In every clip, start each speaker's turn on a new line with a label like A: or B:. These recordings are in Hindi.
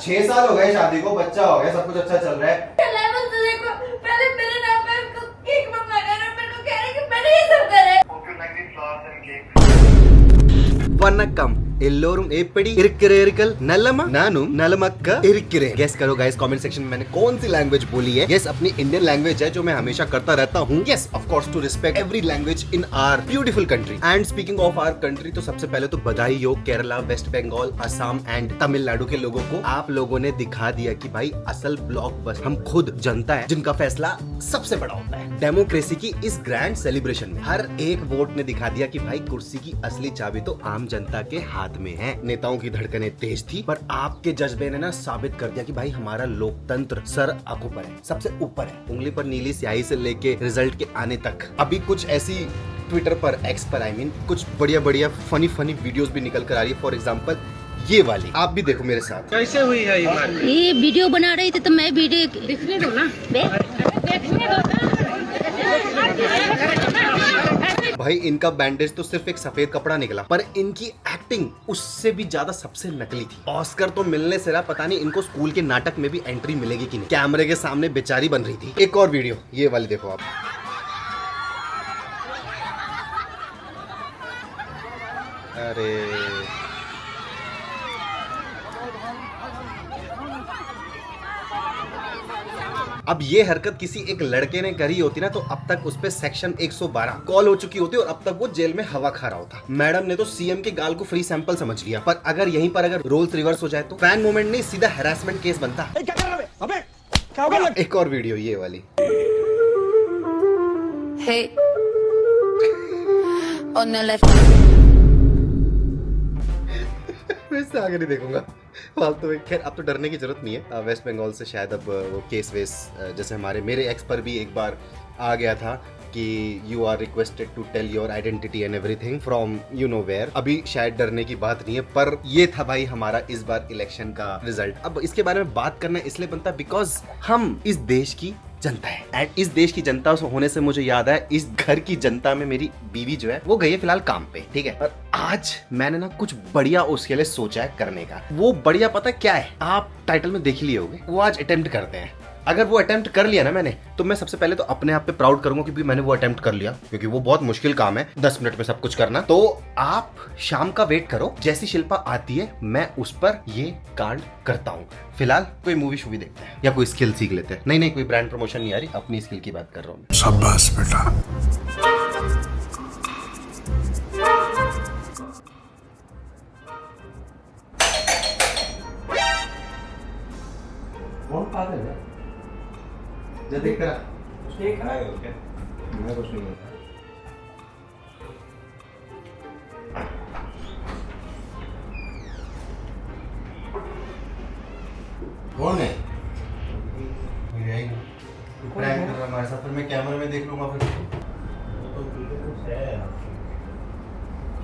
A: 6 साल हो गए शादी को, बच्चा हो गया, सब कुछ अच्छा चल रहा है।
B: देखो पहले मेरे नाम पे केक मंगाना है, मेरे को कह रहे कि मैंने ये सब करा है।
A: वनक्कम एल्लोरुम एप्पड़ी इरिक्किरेरिकल नल्लमा नानु नलमक्का इरिक्किरे। गेस करो गाइस कमेंट सेक्शन में मैंने कौन सी लैंग्वेज बोली है। यस अपनी इंडियन लैंग्वेज है जो मैं हमेशा करता रहता हूँ। Yes of course to respect every language in our beautiful country. And speaking of our country, तो सबसे पहले तो बधाई हो केरला, वेस्ट बंगाल, असम एंड तमिलनाडु के लोगों को। आप लोगों ने दिखा दिया कि भाई असल ब्लॉकबस्टर हम खुद जनता है जिनका फैसला सबसे बड़ा होता है। डेमोक्रेसी की इस ग्रैंड सेलिब्रेशन में हर एक वोट ने दिखा दिया कि भाई कुर्सी की असली चाबी तो आम जनता के हाथ में है। नेताओं की धड़कनें तेज थी, पर आपके जज्बे ने ना साबित कर दिया कि भाई हमारा लोकतंत्र सर आंखों पर है, सबसे ऊपर है, उंगली पर नीली स्याही से लेके रिजल्ट के आने तक। अभी कुछ ऐसी ट्विटर पर, एक्स पर आई मीन, कुछ बढ़िया बढ़िया फनी वीडियोस भी निकल कर आ रही है। फॉर एग्जाम्पल ये वाली आप भी देखो मेरे साथ।
C: कैसे हुई है
D: ये वीडियो बना रही थी तो मैं वीडियो
C: देखने दो ना।
A: भाई इनका बैंडेज तो सिर्फ एक सफेद कपड़ा निकला, पर इनकी एक्टिंग उससे भी ज्यादा सबसे नकली थी। ऑस्कर तो मिलने से रहा, पता नहीं इनको स्कूल के नाटक में भी एंट्री मिलेगी कि नहीं। कैमरे के सामने बेचारी बन रही थी। एक और वीडियो ये वाली देखो आप। अरे अब ये हरकत किसी एक लड़के ने करी होती ना तो अब तक उस पे सेक्शन 112 कॉल हो चुकी होती और अब तक वो जेल में हवा खा रहा होता। मैडम ने तो सीएम के गाल को फ्री सैंपल समझ लिया, पर अगर यहीं पर अगर रोल्स रिवर्स हो जाए तो फैन मूवमेंट नहीं सीधा हैरेसमेंट केस बनता। एक और वीडियो ये वाली।
B: Hey. On the left.
A: मैं इससे आगे नहीं देखूंगा फालतू में। खैर अब तो डरने की जरूरत नहीं है। वेस्ट बंगाल से शायद अब वो केस वेस जैसे मेरे एक्स पर भी एक बार आ गया था कि you are requested to tell your identity and everything from you know where. अभी शायद डरने की बात नहीं है, पर ये था भाई हमारा इस बार इलेक्शन का रिजल्ट। अब इसके बारे में बात करना इसलिए बनता बिकॉज हम इस देश की जनता है। एंड इस देश की जनता होने से मुझे याद है, इस घर की जनता में मेरी बीवी जो है वो गई है फिलहाल काम पे, ठीक है। और आज मैंने ना कुछ बढ़िया उसके लिए सोचा है करने का। वो बढ़िया पता क्या है, आप टाइटल में देख लिए होंगे। वो आज अटेम्प्ट करते हैं। अगर वो अटेम्प्ट कर लिया ना मैंने, तो मैं सबसे पहले तो अपने आप पे प्राउड करूंगा क्योंकि मैंने वो अटेम्प्ट कर लिया, क्योंकि वो बहुत मुश्किल काम है 10 मिनट में सब कुछ करना। तो आप शाम का वेट करो, जैसी शिल्पा आती है मैं उस पर ये कांड करता हूँ। फिलहाल कोई मूवी शूवी देखते हैं या कोई स्किल सीख लेते हैं। नहीं कोई ब्रांड प्रमोशन नहीं आ रही, अपनी स्किल की बात कर रहा हूँ।
E: शाबाश बेटा।
A: कौन पागल है? जो देख रहा है क्या? मैं कुछ नहीं करता। कौन है? प्रैंक कर रहा हमारे साथ, फिर मैं कैमरे में देख लूंगा फिर।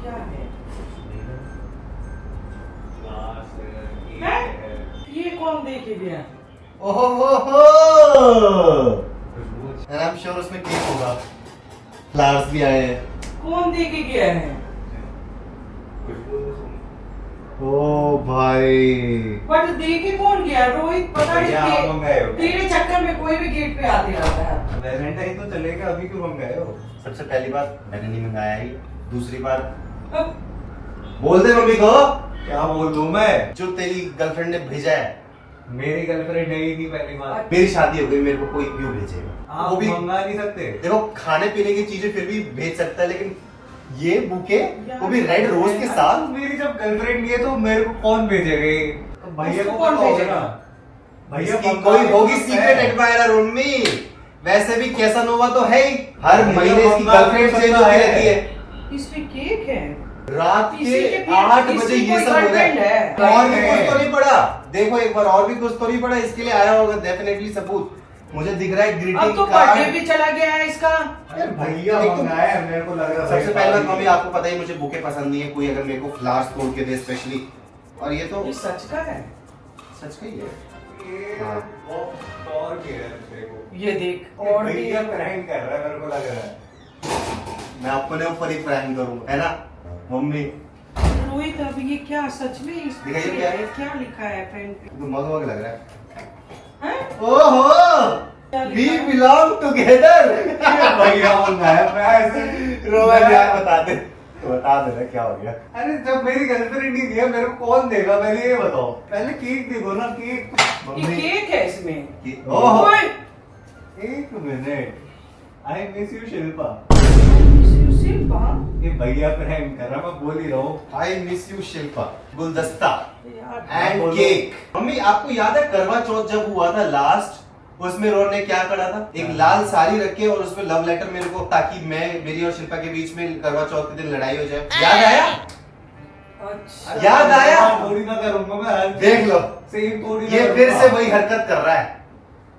F: क्या है? ये कौन देखे गया?
A: ओहो आई एम श्योर उसमें केक होगा, फ्लावर्स भी आए हैं।
F: कौन देखे गया है?
A: ओ भाई
F: बट देखे कौन गया? रोहित पता नहीं, तेरे चक्कर में कोई भी गेट पे आते रहता है।
A: वैलेंटाइन तो चलेगा, अभी क्यों मंगाए हो? सबसे पहली बात मैंने नहीं मंगाया ही, दूसरी बात बोल दे मम्मी को।
G: क्या बोल दूं मैं?
A: जो तेरी गर्लफ्रेंड ने भेजा है।
G: मेरी गर्लफ्रेंड नहीं थी पहली बात।
A: मेरी शादी हो गई, मेरे को कोई क्यों भेजेगा?
G: आप
A: वो भी
G: मंगा नहीं सकते।
A: देखो खाने पीने की चीजें फिर भी भेज सकता है, लेकिन ये बुके वो भी रेड रोज के साथ।
G: मेरी जब गर्लफ्रेंड नहीं है तो मेरे को कौन भेजेगा? तो भैया
F: उसको
G: को
F: कौन
G: पता होगा
F: भेजेगा?
G: ना। भैया
A: इसकी
G: मंगा
A: कोई
G: नहीं
A: होगी
G: सकते
A: सीक्रेट
G: हैं।
A: एडमायरर उनमें। वैसे भी कैसानोवा तो है ही, हर
G: भैया
A: महीने इसकी
G: मंगा
A: गर्लफ्रेंड
G: नहीं
A: चेंज
G: सकता
A: होती
G: है।
A: रहती है।
F: इसमें केक है।
A: रात
F: इसी
A: के
F: के फिर
A: 8
F: इसकी
A: बजे ये
F: कोई
A: सब हो रहा
F: girlfriend
A: है।
F: है।
A: और भी कुछ तो नहीं पड़ा, देखो एक बार और भी कुछ तो नहीं पड़ा, इसके लिए आया होगा डेफिनेटली सबूत। मुझे दिख रहा है
F: अब
A: ग्रीटिंग
F: तो बर्थडे भी चला गया है इसका।
G: अरे भैया
A: एक तो-
G: मंगाया है, मेरे को लग रहा है
A: सबसे
G: भाई
A: पहले
G: पागल
A: मम्मी आपको पता ही मुझे बुके पसंद नहीं है, कोई अगर मेरे को फ्लावर्स तोड़ के दे स्पेशली। और ये तो
F: ये सच का है।
A: सच का ही है।
G: ये
A: हाँ।
G: और भी है तेरे को।
F: ये देख और भी
G: भैया प्रैंक कर रहा है, मेरे को लग रहा है।
A: मैं अपने ऊपर ही प्रैंक करूंगा, है ना मम्मी?
F: रोहित अब ये क्या सच में इस पे
A: दिखाइए क्या है?
F: क्या लिखा है पेन पे?
A: तो मग लग रहा है।
F: हैं?
A: ओहो वी बिलोंग टुगेदर।
G: भैया मैं ऐसे
A: रोहन यार बता दे ना क्या हो गया।
G: अरे जब मेरी गर्लफ्रेंड ही दिया मेरे को कौन देगा, पहले ये बताओ। पहले केक देखो ना, केक।
F: ये केक है इसमें।
A: ओहो
F: ओए,
G: एक minute, I miss you Shilpa.
F: Shilpa?
G: ये भैया प्रैंक कर रहा, मैं बोल ही रहा हूँ।
A: I miss you Shilpa. गुलदस्ता
F: यार,
A: एंड
G: बोलो।
A: केक। मम्मी आपको याद है करवा चौथ जब हुआ था लास्ट, उसमें रोहन ने क्या करा था? एक लाल साड़ी रखे और उसमें लव लेटर मेरे को, ताकि मेरी और शिल्पा के बीच में करवा चौथ के दिन लड़ाई हो जाए। याद आया?
F: अच्छा।
A: याद आया?
G: थोड़ी ना करूंगा मैं।
A: देख लो,
G: सेम थोड़ी ना
A: ये
G: करूंगा।
A: फिर से वही हरकत कर रहा है।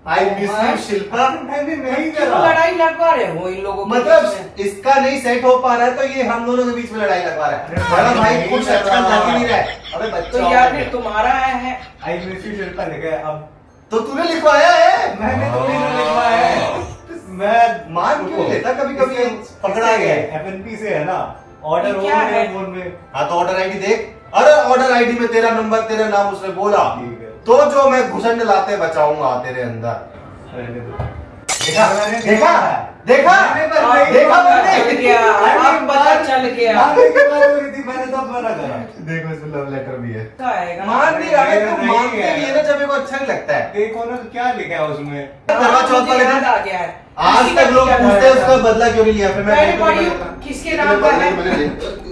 A: I miss you Shilpa.
G: मैंने नहीं
F: क्यों
G: करा।
F: लड़ाई लगवा रहे हो इन लोगों के बीच
A: मतलब
F: में?
A: इसका नहीं सेट हो पा रहा है तो ये हम दोनों के बीच में लड़ाई लगवा रहा है। बड़ा भाई
G: नहीं
A: कुछ
G: लग
A: अच्छा
G: रहा।
A: लग ही नहीं रहा है। अबे
F: तो
A: बच्चा
F: या फिर तुम्हारा है।
G: आई मिस यू शिल्पा लिखा है। अब
A: तो तूने लिखवाया है।
G: मैंने थोड़ी ना लिखा है। मैं
A: मान क्यों लेता? कभी-कभी पकड़ा गया है।
G: FNP से है ना, ऑर्डर हो
F: क्या
G: गया
F: है?
G: फोन में।
A: हाँ तो ऑर्डर आईडी देख। अरे ऑर्डर आईडी में तेरा नंबर तेरा नाम उसने बोला
G: ठीक है।
A: तो जो मैं घुसंड लाते बचाऊंगा तेरे अंदर। देखा देखा देखा
G: मैंने बस
F: अब
G: नहीं
A: देखा
F: पता
A: मैंने।
F: चल गया, अब पता चल गया।
G: मांगने की बात हो रही थी, मैंने तब मना करा।
A: देखो इसमें लव लेटर भी है।
F: क्या आएगा?
A: मान नहीं रहा है तो
G: नहीं
A: मानते
G: है।
A: नहीं है ना जब मेरे को अच्छा नहीं लगता है।
G: देखो ना क्या लिखा है उसमें।
A: करवा चौथ
F: मुझे
A: वाले
F: याद
A: दिन
F: आ गया है।
A: आज
F: किसी
A: तक
F: का
A: लोग
F: किया
A: पूछते हैं
F: था?
A: उसका बदला क्यों नहीं लिया। फिर मैं
F: मैंने
A: बोलता हूँ,
F: पढ़ी,
A: मैंने-
F: किसके नाम पर है?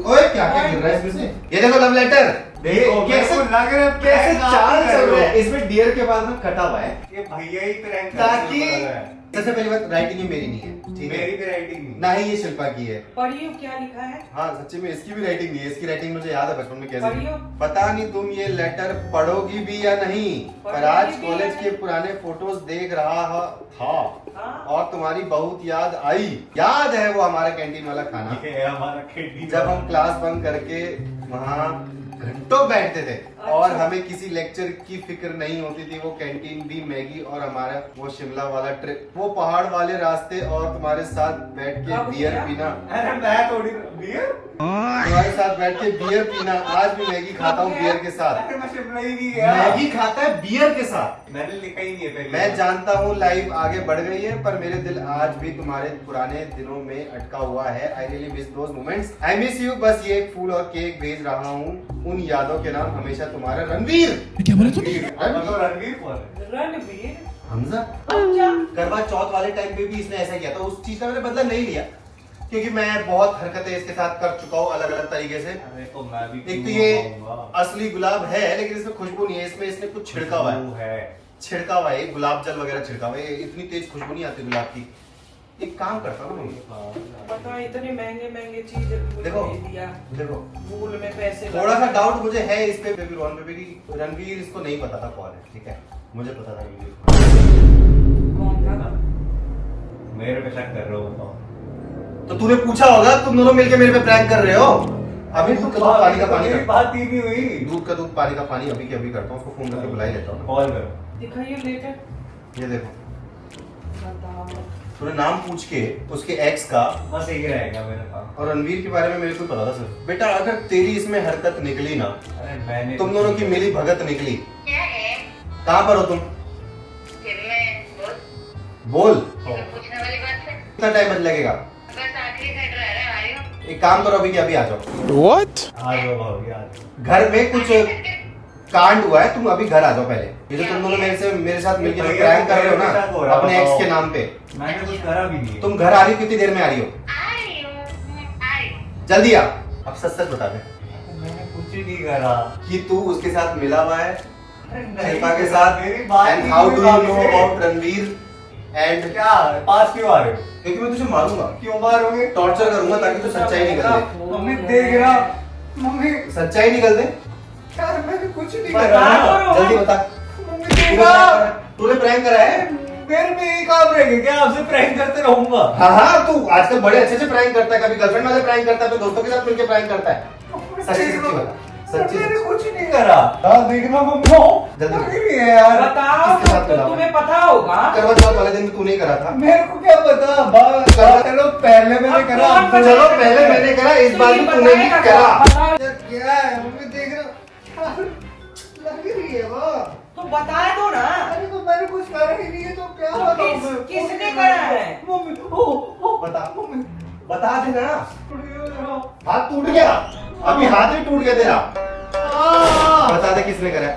A: ओए क्या क्या गिर रहा है इसमें से? ये देखो लव लेटर।
G: देखो
A: कैसे
G: मेरे को लग रहा है
A: कैसे
G: prank
A: चाल
G: आप ही
A: चल
G: कर
A: रहा है।
G: रहे हो।
A: इसमें डियर के बाद में कटा हुआ है
G: ये भैया ही प्रैंक
A: ताकि सबसे पहली बात राइटिंग ही मेरी नहीं है, ठीक है?
G: मेरी भी राइटिंग नहीं।
A: ना ही ये शिल्पा की है।
F: पढ़ियो क्या लिखा है?
A: हाँ सच्ची में इसकी भी राइटिंग नहीं है। इसकी राइटिंग मुझे याद है बचपन में कैसे
F: पढ़ियो।
A: पता नहीं तुम ये लेटर पढ़ोगी भी या नहीं, पर
F: पढ़ोगी
A: आज
F: भी
A: कॉलेज
F: या
A: के
F: नहीं।
A: पुराने फोटोज देख रहा था
F: हाँ?
A: और तुम्हारी बहुत याद आई। याद है वो हमारा कैंटीन वाला खाना
G: ये है हमारा कैंटीन।
A: जब हम क्लास बंक करके वहाँ घंटों बैठते थे और
F: अच्छा।
A: हमें किसी लेक्चर की फिक्र नहीं होती थी। वो कैंटीन भी, मैगी और हमारा वो शिमला वाला ट्रिप, वो पहाड़ वाले रास्ते और तुम्हारे साथ बैठ के
F: कब
A: बियर
F: किया?
A: पीना,
G: अरे मैं थोड़ी बियर।
A: तुम्हारे साथ बैठ के बियर पीना। आज भी मैगी खाता हूँ बियर के साथ।
G: अरे मैं शिमला ही नहीं गया।
A: मैगी खाता है बियर के साथ।
G: मैंने लिखा ही नहीं है पहले।
A: मैं जानता हूँ लाइफ आगे बढ़ गई है पर मेरे दिल आज भी तुम्हारे पुराने दिनों में अटका हुआ है। I really miss those moments. I miss you. बस ये फूल और केक भेज रहा हूँ। उन यादों के नाम हमेशा तुम्हारा रणवीर।
G: क्या बोला तूने? मतलब रणवीर कौन है?
F: रणवीर?
A: हमजा।
F: अब क्या?
A: करवा चौथ वाले टाइम पे भी इसने ऐसा किया था। उस चीज का मैंने बदला नहीं लिया क्योंकि मैं बहुत हरकतें इसके साथ कर चुका हूँ अलग अलग तरीके से।
G: अरे तो मैं भी
A: एक तो
G: क्यों
A: ये
G: मंगाऊंगा?
A: असली गुलाब है लेकिन इसमें खुशबू नहीं है। इसमें इसने कुछ छिड़का हुआ है।
G: वो है।
A: छिड़का हुआ है गुलाब जल वगैरह छिड़का हुआ है। इतनी तेज खुशबू नहीं आती गुलाब की। एक काम करता हूँ
F: पता है, इतने महंगे महंगे चीज
A: देखो
F: दिया,
A: देखो
F: फूल में पैसे
A: थोड़ा सा डाउट मुझे है इस पे भी रोहन पे भी कि रणवीर इसको नहीं पता था कौन है, ठीक है? मुझे पता था रणवीर
F: कौन था?
G: मेरे पे शक कर रहे हो बताओ।
A: तो तूने पूछा होगा। तुम दोनों मिलके मेरे पे प्रैंक कर रहे हो। अभी दूध का दूध पानी का पानी
G: मेरी
A: कर।
G: बात ही नहीं हुई।
A: दूध का दूध पानी का पानी अभी के अभी करता हूँ। उसको फोन करके बुला ही लेता हूँ।
G: कॉल करो।
F: दिखाइए लेटर।
A: ये देखो
F: बताओ।
A: तूने नाम पूछ के उसके एक्स का
G: बस यही रहेगा मेरे पास।
A: और रणवीर के बारे में मेरे को पता था सिर्फ। बेटा अगर तेरी इसमें हरकत निकली ना,
G: अरे मैंने
A: तुम दोनों की मिली भगत निकली।
B: क्या है?
A: कहाँ पर हो तुम?
B: जिम में बोल।
A: बोल।
B: तो पूछने वाली बात है।
A: कितना टाइम लगेगा?
B: बस आखिरी साइड रह रहा है, आ रही हूँ।
A: एक काम करो अभी कि अभी आ जाओ।
G: आ जाओ भाभी आ जाओ।
A: घर में कुछ कांड हुआ है। तुम अभी घर आ जाओ पहले। ये जो तुम दोनों मेरे साथ मिलकर जो प्रैंक कर रहे हो ना अपने एक्स के नाम पे,
G: मैंने कुछ करा भी नहीं है।
A: तुम घर आ रही हो? कितनी देर में आ रही हो?
B: आ रही हूँ, आ रही हूँ।
A: जल्दी आ। अब सच सच बता दे
G: मैंने कुछ ही नहीं करा।
A: कि तू उसके साथ मिला हुआ है
G: अरे नहीं,
A: शिल्पा के साथ।
G: मेरी बात
A: एंड
G: ही
A: हाउ
G: नहीं
A: डू यू
G: हुई
A: नो
G: बात से।
A: अबाउट रणवीर? एंड
G: क्या पास क्यों आ रहे हो?
A: क्योंकि मैं तुझे मारूंगा,
G: क्यों मारोगे?
A: टॉर्चर करूंगा ताकि तू सच्चाई निकल दे।
G: मम्मी देख रहा। मम्मी
A: सच्चाई निकल दे।
G: यार मैंने कुछ नहीं
F: बता
G: करा।
F: करो।
A: जल्दी बता।
G: मम्मी देखा।
A: तूने प्रैंक करा है?
G: मेरे पे यही काम रहेगा क्या? आपसे प्रैंक करते रहूंगा।
A: हाँ हाँ तू आजकल बड़े अच्छे से प्रैंक करता है। कभी गर्लफ्रेंड वाले प्रैंक करता है तो दोस्तों के साथ मिलकर प्रैंक करता है। सच्ची सच्ची बता। सच्ची
G: मैंने
A: सच्ची।
G: कुछ नहीं करा। देखना मम्मी
A: जल्दी।
G: मम्मी भी है यार।
F: बताओ
A: किसके साथ
F: तो
A: मिला?
F: तुम्हें पता होगा।
A: करवा चौथ वाले दिन तू नहीं करा था।
G: मेरे को क्या पता। चलो पहले मैंने
F: अब
G: करा।
F: कौन
A: चलो पहले मैंने करा, इस बार भी तूने भी करा।
F: बताओ।
G: क्या है
F: बता दो ना।
G: अरे तो मैंने कुछ करा ही नहीं है तो क्या
F: तो
G: बताऊं मैं?
F: किसने करा है?
G: मम्मी
A: बता
G: मम्मी
A: बता देना।
G: टूट गया मेरा।
A: हाथ टूट गया, अभी हाथ ही टूट गया तेरा। बता दे किसने करा है।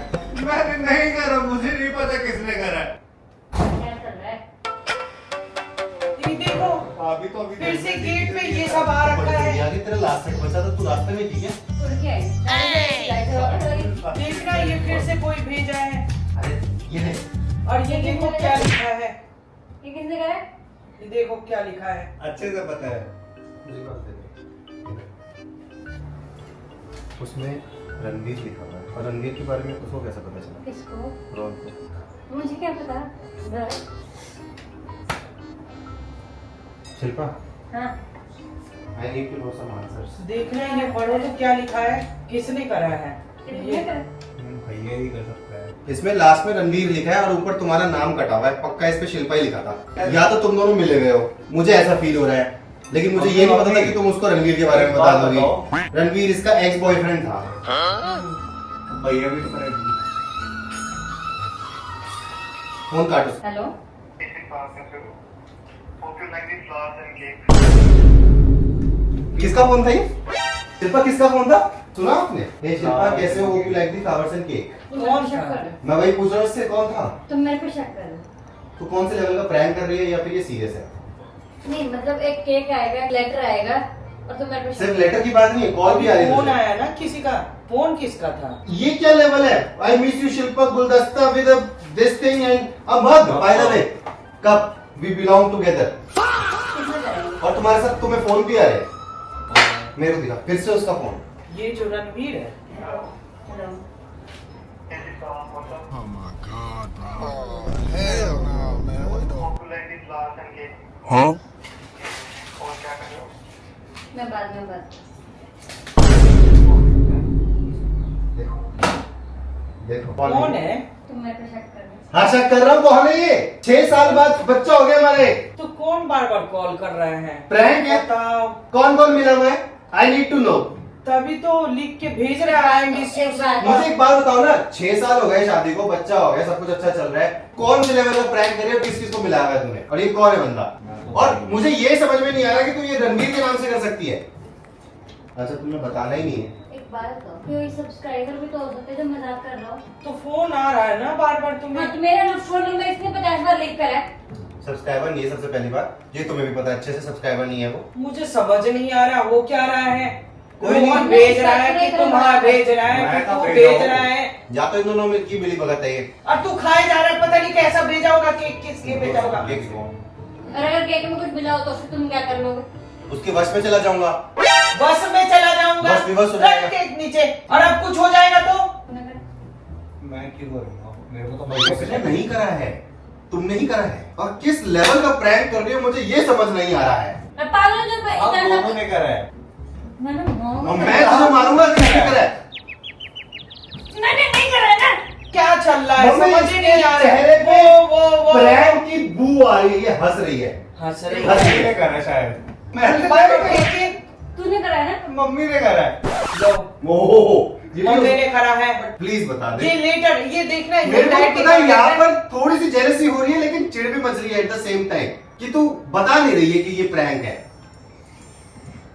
G: मैंने नहीं करा, मुझे नहीं पता किसने करा है।
B: क्या चल रहा है?
F: ये देखो
G: अभी तो अभी
F: फिर से गेट पे ये सब आ रखा है।
A: आगे तेरा लास्ट तक बचा था, तू रास्ते में थी क्या?
B: उड़ के आई।
F: देखना ये फिर से कोई भेजा है।
A: अरे ये ले।
F: और ये देखो क्या लिखा है।
B: ये किसने करा है?
F: ये देखो क्या लिखा है।
G: अच्छे से पता है।
A: मुझे बात दे दे। उसमें रणवीर लिखा हुआ है और रणवीर के बारे में उसको कैसे पता चला?
B: किसको?
A: रोहन को।
B: मुझे क्या पता?
A: शिल्पा,
B: हाँ।
A: I need to know some answers.
F: देखना ये पढ़ो तो क्या लिखा है, किसने करा है।
B: किसने करा?
G: भैया ही कर सकता है।
A: इसमें लास्ट में रणवीर लिखा है और ऊपर तुम्हारा नाम कटा हुआ है। पक्का इस पे शिल्पा ही लिखा था। या तो तुम दोनों मिले हुए हो, मुझे ऐसा फील हो रहा है। लेकिन मुझे ये नहीं पता था कि तुम उसको रणवीर के बारे में बता दोगी। रणवीर इसका एक्स बॉयफ्रेंड था।
G: भैया भी तो करेंगे।
A: फोन काटो।
B: हेलो।
A: किसका फोन था ये? शिल्पा किसका फोन था? सुना आपने? हे शिल्पा कैसे हो? Hope you like the flowers and cake.
B: तुम
F: कौन
B: मेरे पे शक
F: था?
B: कर रहे हो?
A: मैं वही पूछ रहा हूँ, इससे कौन था?
B: तुम मेरे पे शक कर रहे हो?
A: तो कौन से लेवल का प्रैंक कर रही है या फिर ये सीरियस है?
B: नहीं मतलब एक केक आएगा, एक लेटर आएगा और तुम मेरे पे शक
A: सिर्फ लेटर की बात नहीं है, कॉल भी आ रही है
F: फोन
A: मुझे।
F: आया ना किसी का। फोन किसका था?
A: ये क्या लेवल है? आई मिस यू शिल्पा गुलदस्ता with this thing and a mug. By the way, कब वी बिलोंग टुगेदर।
B: किसने करा है?
A: और तुम्हारे साथ तुम्हें फोन भी आ रहे हैं। मेरे को दिखा फिर से उसका फोन।
F: ये जो रणवीर है।
B: हेलो। मैं बाद में बात।
A: देखो देखो
F: कौन है?
B: तुम मेरे पे शक कर रहे हो?
A: हाँ शक कर रहा हूँ। कौन है ये? 6 साल बाद बच्चा हो गया हमारे।
F: तो कौन बार बार कॉल कर रहे हैं?
A: प्रैंक है।
F: बताओ।
A: कौन कौन मिला हुआ है? I need to know.
F: तभी तो लिख के भेज रहा है मिस यू।
A: मुझे एक बात बताओ ना, 6 साल हो गए शादी को, बच्चा हो गया, सब कुछ अच्छा चल रहा है। कौन से लेवल का प्रैंक कर रहे हो? किस किस को मिलाया हुआ है तुमने? और ये कौन है बंदा? और मुझे ये समझ में नहीं आ रहा कि तू ये रणवीर के नाम से कर सकती है। अच्छा तुम्हें बताना ही नहीं है।
B: एक बात बताओ, कोई सब्सक्राइबर भी तो हो सकते हैं जो मजाक कर रहा हो।
F: तो फोन आ रहा है ना बार बार
B: हाँ
F: तुम्हें।
B: तो मेरा फोन नंबर इसने 50 बार लिख कर है।
A: सब्सक्राइबर नहीं है सबसे पहली बात, ये तुम्हें भी पता है अच्छे से सब्सक्राइबर नहीं है वो।
F: मुझे समझ नहीं आ रहा वो क्या रहा है।
A: कोई नहीं।
F: कौन भेज रहा है कि तुम्हारा भेज रहा है कि
G: मैं तो
F: तू
G: भेज
F: भेज
G: रहा
F: रहा
G: हूँ।
F: है।
A: या तो इन दोनों में की मिली भगत है ये।
F: और तू खाए जा रहा है, पता नहीं कैसा भेजा होगा, केक किसके भेजा होगा।
A: केक से।
B: और अगर केक में कुछ मिला हो तो फिर तुम क्या कर लोगे?
A: उसके वश में चला जाऊंगा।
F: बस में चला जाऊंगा।
A: बस विवश हो जाएगा।
F: रख केक नीचे। और अब कुछ हो जाएगा तो
B: तुमने करा?
G: मैं क्यों करूंगा? मेरे को तो
A: उसने नहीं करा है, तुमने ही करा है। और किस लेवल का प्रैंक कर रही हो मुझे ये समझ नहीं आ रहा है।
B: मैं पागल हूँ जो
G: आप दोनों ने करा है।
B: मैंने
A: और मैं तुझे मारूंगा कि नहीं करा है।
B: मैंने नहीं करा है ना।
F: क्या चल रहा है
A: मम्मी,
F: समझ ही नहीं आ
A: चेहरे
F: रहा।
A: पे
F: वो
A: प्रैंक की बू आ रही है, ये हंस रही है।
F: हंस रही
A: हंस
F: है।
A: रही
G: ने करा शायद।
B: तूने करा है ना?
G: मम्मी ने करा है।
F: लो,
A: ओहो,
F: मम्मी ने करा है।
A: प्लीज बता
F: ये
A: दे।
F: लेटर ये देखना
A: मेरे को
F: handwriting
A: पता है
F: का
A: यहाँ
F: letter।
A: पर थोड़ी सी जेलसी हो रही है लेकिन चिढ़ भी मच रही है एट द सेम टाइम कि तू बता नहीं रही है कि ये प्रैंक है।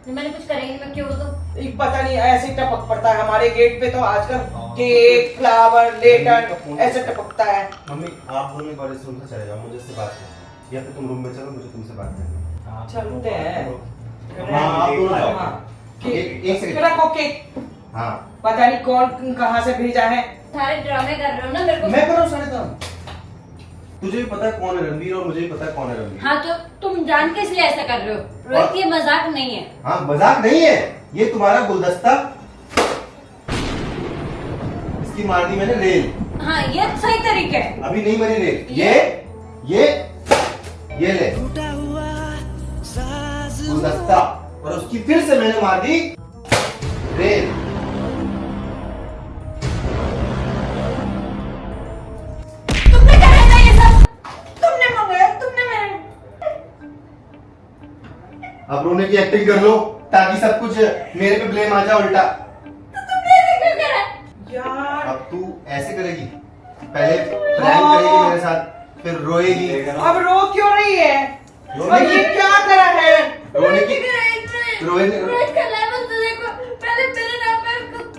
B: मैंने कुछ करेंगे मैं क्यों तो
F: एक पता नहीं ऐसे टपक पड़ता है हमारे गेट पे तो आजकल केक फ्लावर लेटर ऐसे टपकता है।
A: मम्मी आप दोनों कॉलेज रूम से चले जाओ, मुझे इससे बात करनी है। या फिर तुम रूम में चलो, मुझे तुमसे बात करनी है।
F: चलते हैं।
A: हाँ आप दोनों जाओ।
F: हाँ,
A: एक सेकंड।
F: रखो केक।
A: हाँ
F: पता नहीं कौन कहाँ से भेजा है।
B: सारे ड्रामे कर रहे हो ना मेरे को।
A: मैं करूँ सारे काम। तुझे भी पता है कौन है रणवीर और मुझे भी पता है कौन है रणवीर।
B: हाँ तो तुम जान के इसलिए ऐसा कर रहे हो रोहित, ये मजाक नहीं है।
A: हाँ मजाक नहीं है, ये तुम्हारा गुलदस्ता। इसकी मार दी मैंने रेल।
B: हाँ ये सही तरीके है।
A: अभी नहीं मरी रेल। ये ले गुलदस्ता और उसकी फिर से मैंने मार दी रेल।
B: तुमने करा था ये सब, तुमने मंगाया, तुमने मेरे।
A: अब रोने की एक्टिंग कर लो ताकि सब कुछ मेरे पे ब्लेम आ जाए उल्टा।
B: तो तुमने ऐसे क्यों करा?
F: यार
A: अब तू ऐसे करेगी पहले प्रैंक करेगी मेरे साथ, फिर रोएगी।
F: अब रो क्यों रही है?
A: रोने
F: और ये क्या करा है?
A: रोने की रोने
B: रोहित का लेवल तो देखो, पहले मेरे नाम पे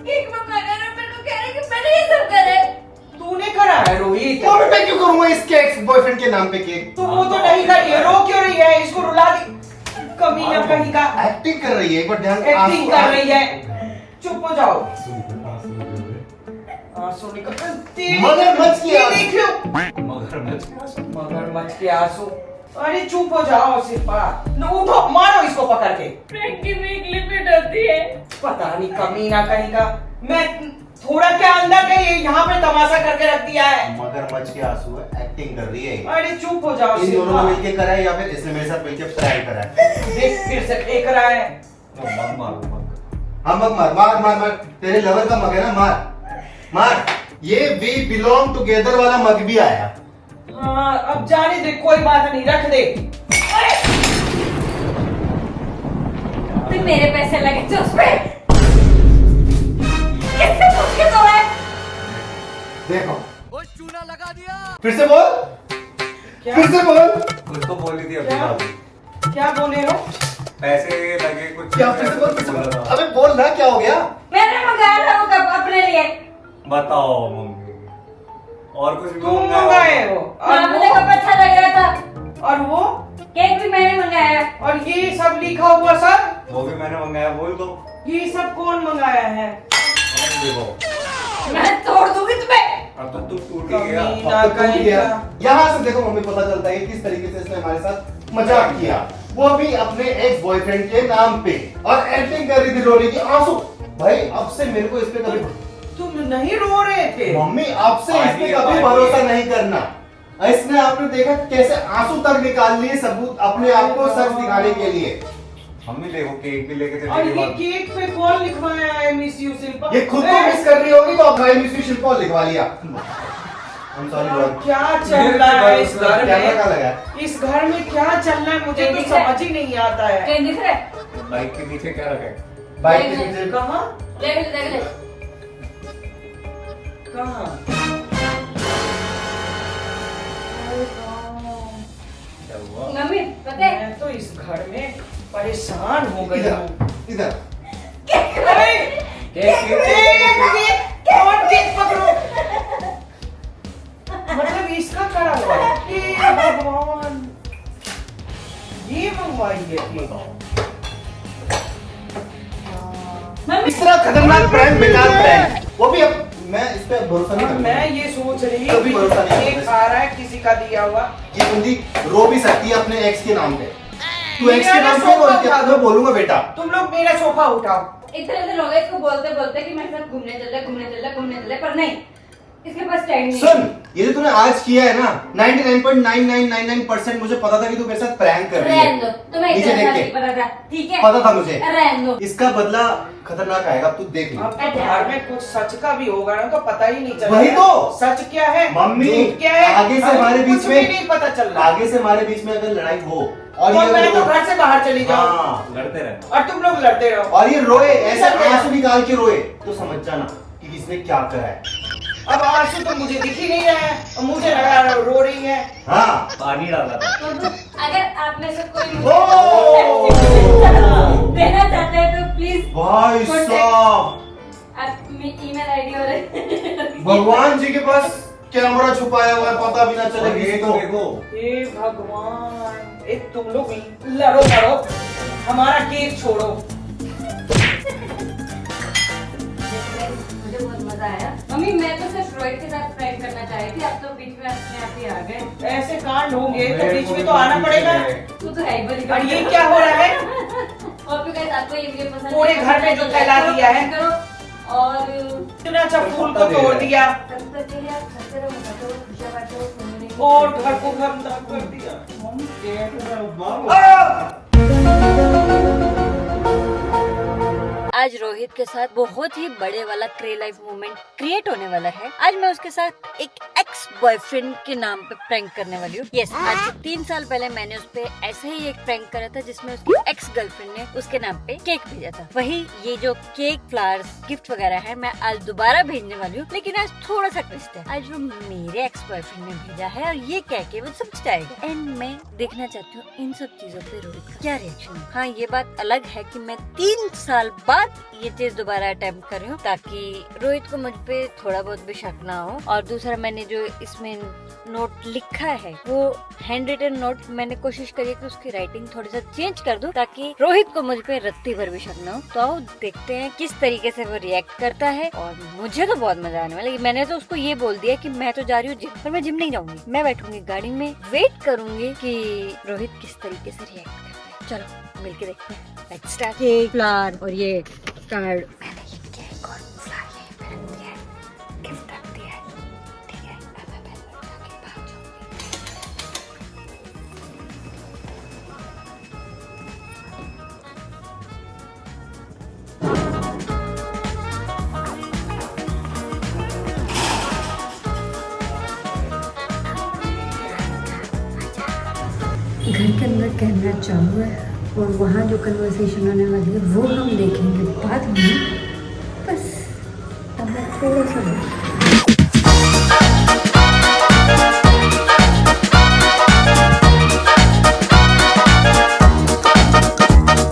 B: केक मंगा रहा है और मेरे को कह रहा है कि मैंने ये सब करा है।
F: तूने करा है रोहित?
A: तो मैं क्यों करूंगा इसके एक्स बॉयफ्रेंड के नाम पे केक?
F: तो वो तो नहीं कर रही है, रो क्यों रही है? इसको रुला दी, कमीना कहीं का।
A: एक्टिंग कर रही है, एक बार ध्यान।
F: एक्टिंग कर रही है, चुप हो जाओ। आंसू निकल
A: मगरमच्छ की आंसू।
F: देख लो, मगरमच्छ के आंसू। अरे चुप हो जाओ सिर्फा, उठो मारो इसको पकड़ के।
B: प्रैंक की भी एक लिमिट होती है।
F: पता नहीं कमीना कहीं का। मैं थोड़ा क्या अंदर गई, यहाँ पे तमाशा करके रख दिया है।
A: मगरमच्छ के आंसू है, एक्टिंग कर रही है।
F: अरे चुप हो जाओ
A: इन दोनों
F: सिर्फा।
A: ने मिलके करा है या फिर इसने मेरे साथ मिलके प्रैंक करा है?
F: देख फिर से एक रहा है।
A: हाँ मग मार मार मार मार, तेरे लवर का मग है ना, मार मार। ये वी बिलोंग टुगेदर वाला मग भी आया।
F: हाँ अब जाने दे, कोई बात नहीं, रख दे।
B: तो मेरे पैसे लगे थे उस पे, किससे पूछ के तो है?
A: देखो वो चूना लगा दिया। फिर से बोल,
F: क्या
A: फिर से बोल।
G: कुछ तो बोली थी अभी
F: क्या?
G: आप।
F: क्या बोले हो?
G: पैसे लगे कुछ।
A: क्या फिर से बोल, फिर से बोल। अबे बोल ना, क्या हो गया?
B: मैंने मंगाया था वो कप अपने लिए।
G: बताओ मम्मी, और कुछ भी
F: तुम मंगाए हो?
B: हाँ, मुझे कप अच्छा लग रहा था।
F: और वो?
B: केक भी मैंने मंगाया है।
F: और ये सब लिखा हुआ सब?
G: वो भी मैंने मंगाया, बोल दो।
F: ये सब कौन मंगाया है?
G: देखो
B: मैं तोड़ दूंगी तुम्हें।
G: अब तो तू टूट ही गया।
F: कमीना
A: अब तो टूट
F: कहीं
A: गया।
F: का।
A: यहाँ से देखो मम्मी, पता चलता है कि किस तरीके से इसने हमारे साथ मजाक किया, वो भी अपने एक्स बॉयफ्रेंड के नाम पे, और एक्टिंग कर रही थी रोने की, आंसू। भाई अब से मेरे को इस पे कभी,
F: तुम नहीं रो रहे थे?
A: मम्मी आपसे इस पे कभी भरोसा नहीं करना। इसने आपने देखा कैसे आंसू तक निकाल लिए सबूत अपने आप को सच दिखाने के लिए।
G: मम्मी देखो केक भी लेके
F: और
G: चली
F: ये
G: गई।
F: केक पे कौन लिखवाया है मिस यू शिल्पा?
A: ये खुद को मिस कर रही होगी तो अपना मिस शिल्पा लिखवा लिया। I'm sorry,
F: और
A: bro।
F: क्या चल रहा है इस घर
A: कैमरा
F: में?
A: कहाँ लगा है?
F: इस घर में क्या चल रहा है मुझे तो समझ ही नहीं आता है।
B: कहीं दिख रहा है?
G: बाइक के पीछे क्या रखा है?
A: बाइक के पीछे
F: कहाँ?
B: देख ले।
F: कहाँ?
G: क्या हुआ?
B: मम्मी पता है?
F: मैं तो इस घर में परेशान हो गई हूँ।
A: इधर इधर।
F: अरे! कौन केक पकड़ो? मतलब इसका करा हुआ है? हे भगवान, ये मंगवाई है केक।
B: मम्मी
A: इस तरह खतरनाक प्रैंक, बेकार प्रैंक, वो भी अब मैं इस पे भरोसा नहीं
F: और
A: करूंगा।
F: मैं ये सोच रही
A: कभी
F: हूँ
A: भरोसा नहीं
F: केक
A: करूंगा।
F: आ रहा है किसी का दिया हुआ।
A: ये बंदी रो भी सकती है अपने एक्स के नाम पे। तू एक्स के
F: मेरा
A: नाम पे
F: सोफा
A: बोलती
F: उठा
A: है,
F: दो।
A: मैं बोलूंगा बेटा।
F: तुम लोग मेरा सोफा उठाओ।
B: इतने दिन हो गए इसको बोलते बोलते कि मेरे साथ घूमने चल रहा, पर नहीं, इसके पास टाइम नहीं।
A: सुन, ये जो तूने आज किया है ना, 99.9999% मुझे पता था कि तू मेरे साथ प्रैंक कर रही
B: रहने दो,
A: है।
B: तुम्हें
A: नीचे
B: इतना
A: देख
B: नहीं
A: के
B: पता था, ठीक है?
A: पता था मुझे।
B: रहने दो।
A: इसका बदला खतरनाक आएगा, अब तू देख ले।
F: अब तो घर में कुछ सच का भी होगा ना तो पता ही नहीं चल
A: वही तो।
F: सच क्या है
A: मम्मी,
F: झूठ क्या है
A: आगे से हमारे
F: कुछ
A: बीच
F: भी
A: में
F: नहीं पता चल रहा।
A: आगे से हमारे बीच में अगर लड़ाई हो और
F: तो
A: ये
F: मैं तो
A: अगर
F: घर से बाहर चली जाऊँ
A: हाँ,
G: लड़ते रहे।
F: और तुम लोग लड़ते रहो।
A: और ये रोए ऐसा
F: सब
A: आंसू निकाल के रोए, तो समझ जाना कि इसने क्या करा है।
F: अब आंसू तो मुझे दिख ही नहीं रहा है और मुझे लगा रो रही है।
A: हाँ
G: पानी डाला था।
B: तो अगर आप में से कोई मुझे
A: ओ!
B: देना चाहते हैं तो प्लीज
A: भाई साहब,
B: आप ईमेल आईडी और
A: भगवान जी के पास कैमरा छुपाया हुआ है, पता भी ना चले
G: और ये
A: किसी
G: तो
A: को।
G: देखो,
F: हे भगवान, एक तुम लोग लड़ो लड़ो, हमारा केक छोड़ो।
B: मुझे बहुत मजा आया। मम्मी मैं तो सिर्फ रोहित के साथ प्रैंक करना चाह रही थी, आप तो बीच में अपने आप ही आ गए।
F: ऐसे कांड होंगे तो बीच में तो आना पड़ेगा।
B: तू तो है ही बड़ी।
F: और ये क्या हो रहा है?
B: और भी गाइस आपको ये वीडियो पसंद है
F: पूरे घर में जो फैला दिया है।
B: करो और
F: इतना अच्छा फूल को तोड़ दिया
B: तब तक के लिए आप हंसते रहो, मजाते रहो, खुशियां बांटो, सोने नहीं।
F: और घर को गंदा कर दिया।
C: आज रोहित के साथ बहुत ही बड़े वाला क्रे लाइफ मोमेंट क्रिएट होने वाला है। आज मैं उसके साथ एक एक्स बॉयफ्रेंड के नाम पे प्रैंक करने वाली हूँ। यस, आज से 3 साल पहले मैंने उस पे ऐसे ही एक प्रैंक करा था जिसमें उसकी एक्स गर्लफ्रेंड ने उसके नाम पे केक भेजा था। वही ये जो केक, फ्लावर्स, गिफ्ट वगैरह है मैं आज दोबारा भेजने वाली हूँ, लेकिन आज थोड़ा सा ट्विस्ट है। आज वो मेरे एक्स बॉयफ्रेंड ने भेजा है और ये कह के वो समझ जाएगा। एंड मैं देखना चाहती हूँ इन सब चीजों पे रोहित का क्या रिएक्शन है। हाँ, ये बात अलग है कि मैं 3 साल बाद ये चीज दोबारा अटेम्प्ट कर रही हूँ ताकि रोहित को मुझ पे थोड़ा बहुत भी शक ना हो। और दूसरा, मैंने जो इसमें नोट लिखा है वो हैंड रिटन नोट, मैंने कोशिश करी कि उसकी राइटिंग थोड़ी सा चेंज कर दूं ताकि रोहित को मुझ पे रत्ती भर भी शक ना हो। तो आओ देखते हैं किस तरीके से वो रिएक्ट करता है। और मुझे तो बहुत मजा आने वाला है। मैंने तो उसको ये बोल दिया कि मैं तो जा रही हूँ जिम, पर मैं जिम नहीं जाऊंगी। मैं बैठूंगी गाड़ी में, वेट करूंगी कि रोहित किस तरीके से रिएक्ट करता है। चलो मिलके देखते हैं। Let's start. केक, फ्लावर और ये कार्ड। मैंने ये केक और फ्लावर यहीं पे रख दिया है, गिफ्ट रख दिया है। ठीक है, अब मैं पहले जाके बाहर जाऊंगी। घर के अंदर कैमरा चालू है और वहाँ जो कन्वर्सेशन होने वाली है वो हम देखेंगे बाद में। बस अब मैं थोड़ा सा